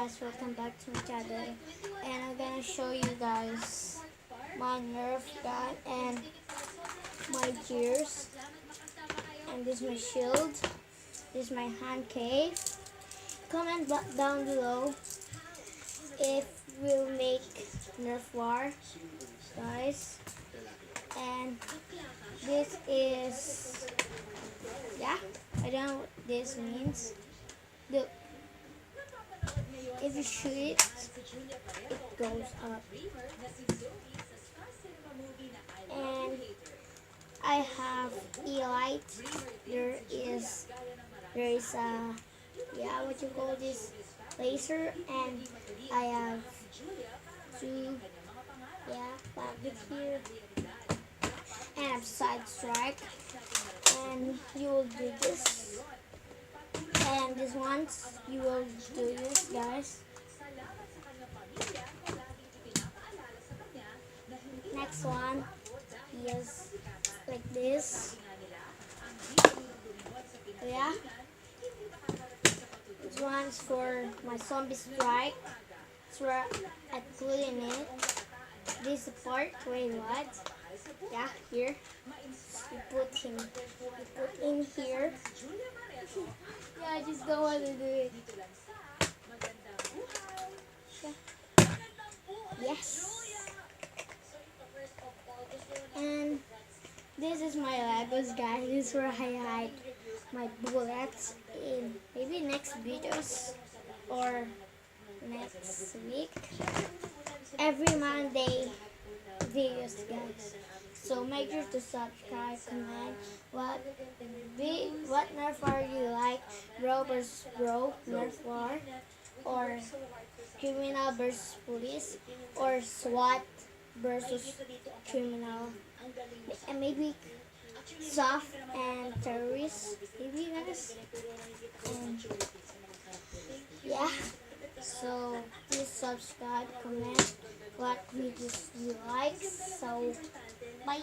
guys, welcome back to my channel, and I'm gonna show you guys my Nerf gun and my gears, and this is my shield, this is my hand cave. Comment down below if we'll make Nerf war, guys. And this is, yeah, I don't know what this means. Look, if you shoot it, it goes up. And I have Elite. There is a, yeah, what you call this, laser, and I have two, yeah, packet here, and I have side strike, and you will do this, and this ones you will do this, guys. Next one is like this. Yeah. This one's for my zombie strike. It's where I put in it. This part, wait, what? Yeah, here. You put him. You put in here. Yeah, I just don't want to do it. Yeah. Yes. And this is my Legos, guys. This is where I hide my bullets in maybe next videos or next week. Every Monday videos, guys. So make sure to subscribe, comment what Nerf war you like, bro versus bro Nerf war, or criminal versus police, or SWAT versus criminal, and maybe soft and terrorists, maybe, guys. And yeah, so please subscribe, comment what videos you like. So bye.